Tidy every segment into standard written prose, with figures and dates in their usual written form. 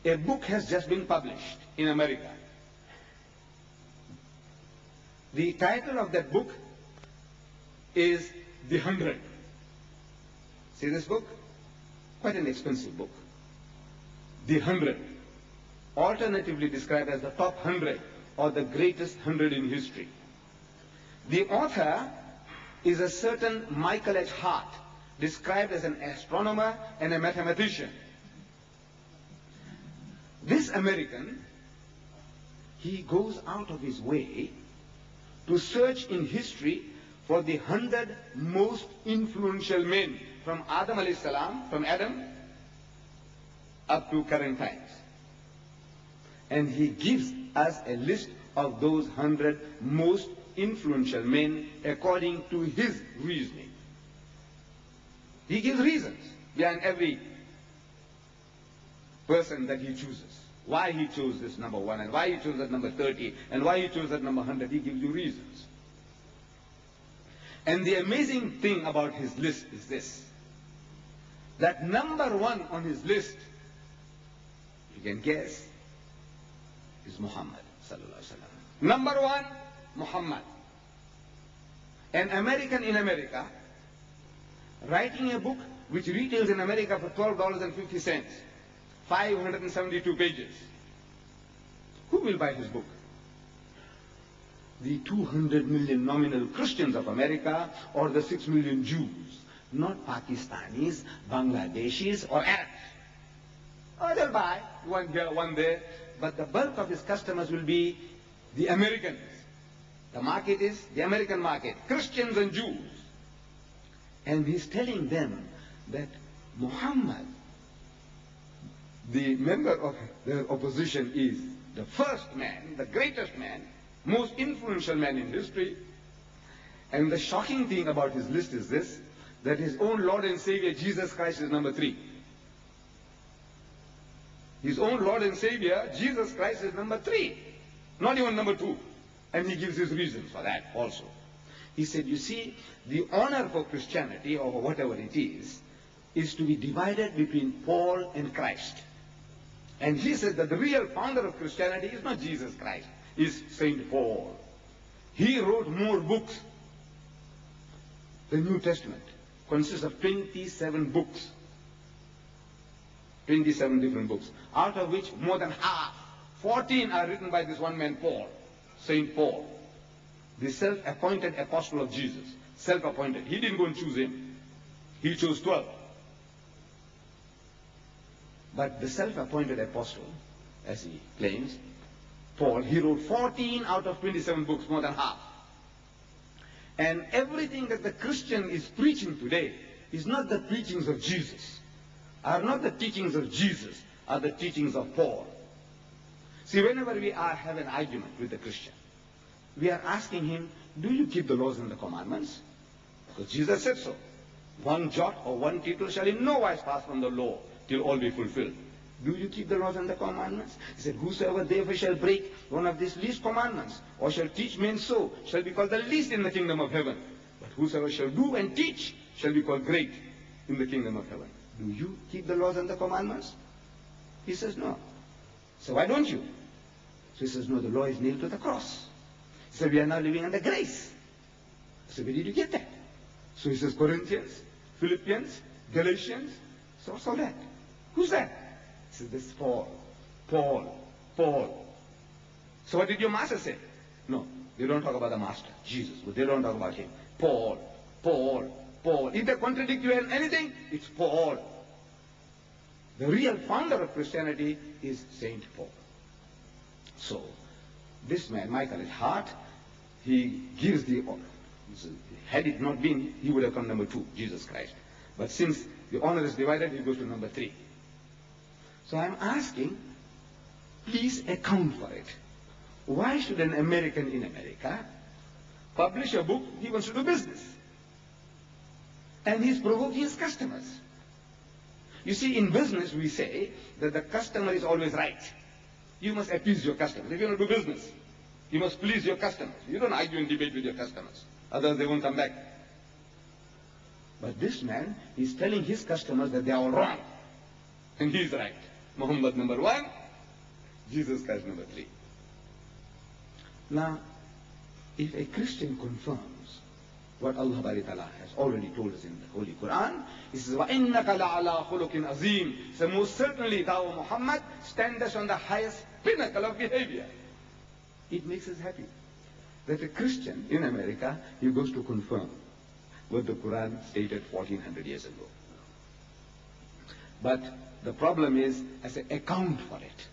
A book has just been published in America. The title of that book is The 100. See this book? Quite an expensive book. The 100. Alternatively described as the top 100 or the greatest 100 in history. The author is a certain Michael H. Hart, described as an astronomer and a mathematician. This American, he goes out of his way to search in history for the 100 most influential men from Adam alayhi salam, from Adam up to current times. And he gives us a list of those 100 most influential men according to his reasoning. He gives reasons behind every person that he chooses. Why he chose this number 1 and why he chose that number 30 and why he chose that number 100. He gives you reasons. And the amazing thing about his list is this, that number 1 on his list, you can guess, is Muhammad sallallahu alaihi wasallam. Number 1, Muhammad. An American in America, writing a book which retails in America for $12.50, 572 pages. Who will buy his book? The 200 million nominal Christians of America or the 6 million Jews, not Pakistanis, Bangladeshis or Arabs. Oh, they'll buy one here, one there, but the bulk of his customers will be the Americans. The market is the American market, Christians and Jews. And he's telling them that Muhammad, the member of their opposition, is the first man, the greatest man, most influential man in history. And the shocking thing about his list is this, that his own Lord and Savior Jesus Christ is number 3. His own Lord and Savior Jesus Christ is number 3, not even number 2. And he gives his reasons for that also. He said, you see, the honor for Christianity, or whatever it is to be divided between Paul and Christ. And he said that the real founder of Christianity is not Jesus Christ, is Saint Paul. He wrote more books. The New Testament consists of 27 books. 27 different books, out of which more than half, 14 are written by this one man, Paul, Saint Paul, the self-appointed apostle of Jesus. Self-appointed. He didn't go and choose him. He chose 12. But the self-appointed apostle, as he claims, Paul, he wrote 14 out of 27 books, more than half. And everything that the Christian is preaching today is not the preachings of Jesus, are not the teachings of Jesus, are the teachings of Paul. See, whenever we have an argument with the Christian, we are asking him, do you keep the laws and the commandments? Because Jesus said so. One jot or one tittle shall in no wise pass from the law till all be fulfilled. Do you keep the laws and the commandments? He said, whosoever therefore shall break one of these least commandments, or shall teach men so, shall be called the least in the kingdom of heaven. But whosoever shall do and teach shall be called great in the kingdom of heaven. Do you keep the laws and the commandments? He says, no. So why don't you? So he says, no, the law is nailed to the cross. He said, we are now living under grace. So where did you get that? So he says, Corinthians, Philippians, Galatians. So what's all that? Who's that? He says, this is Paul. Paul. So what did your master say? No, they don't talk about the master, Jesus, but they don't talk about him. Paul. If they contradict you in anything, it's Paul. The real founder of Christianity is Saint Paul. So, this man, Michael H. Hart, he gives the honor. Had it not been, he would have come number 2, Jesus Christ. But since the honor is divided, he goes to number 3. So I'm asking, please account for it. Why should an American in America publish a book? He wants to do business. And he's provoking his customers. You see, in business we say that the customer is always right. You must appease your customers. If you want to do business, you must please your customers. You don't argue and debate with your customers. Otherwise they won't come back. But this man is telling his customers that they are all wrong. And he's right. Muhammad number 1, Jesus Christ number 3. Now, if a Christian confirms what Allah Ta'ala has already told us in the Holy Quran, He says, وَإِنَّكَ لَعَلَىٰ خُلُقٍ عَظِيمٍ. So most certainly thou, Muhammad, standest on the highest pinnacle of behavior. It makes us happy that a Christian in America, he goes to confirm what the Quran stated 1400 years ago. But the problem is, I say, account for it.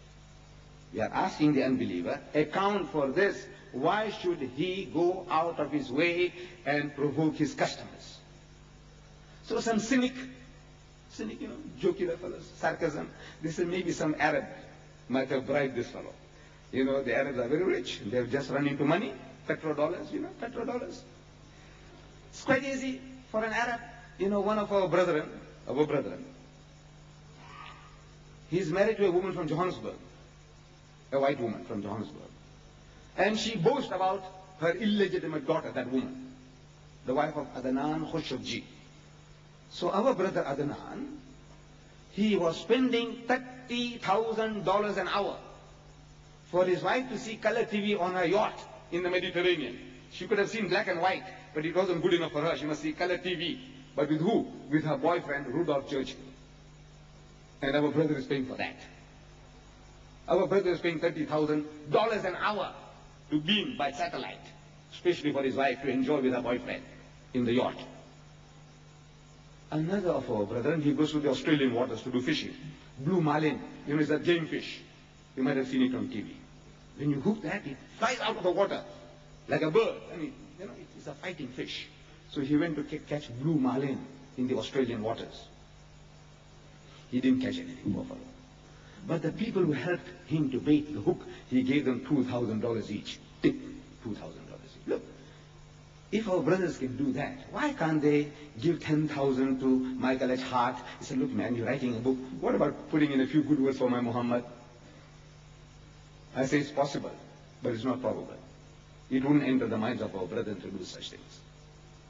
We are asking the unbeliever, account for this. Why should he go out of his way and provoke his customers? So some cynic, jocular fellows, sarcasm. They say maybe some Arab might have bribed this fellow. The Arabs are very rich. They have just run into money, petrodollars, petrodollars. It's quite easy for an Arab. One of our brethren, he's married to a woman from Johannesburg, a white woman from Johannesburg. And she boasts about her illegitimate daughter, that woman, the wife of Adnan Khosrowji. So our brother Adnan, he was spending $30,000 an hour for his wife to see color TV on her yacht in the Mediterranean. She could have seen black and white, but it wasn't good enough for her. She must see color TV. But with who? With her boyfriend, Rudolph Churchill. And our brother is paying for that. Our brother is paying $30,000 an hour to beam by satellite, especially for his wife to enjoy with her boyfriend in the yacht. Another of our brethren, he goes to the Australian waters to do fishing. Blue marlin, it's a game fish. You might have seen it on TV. When you hook that, it flies out of the water like a bird. It's a fighting fish. So he went to catch blue marlin in the Australian waters. He didn't catch anything, poor fellow. But the people who helped him to bait the hook, he gave them $2,000 each. Tip, $2,000 each. Look, if our brothers can do that, why can't they give $10,000 to Michael H. Hart? He said, look man, you're writing a book. What about putting in a few good words for my Muhammad? I say it's possible, but it's not probable. It wouldn't enter the minds of our brethren to do such things.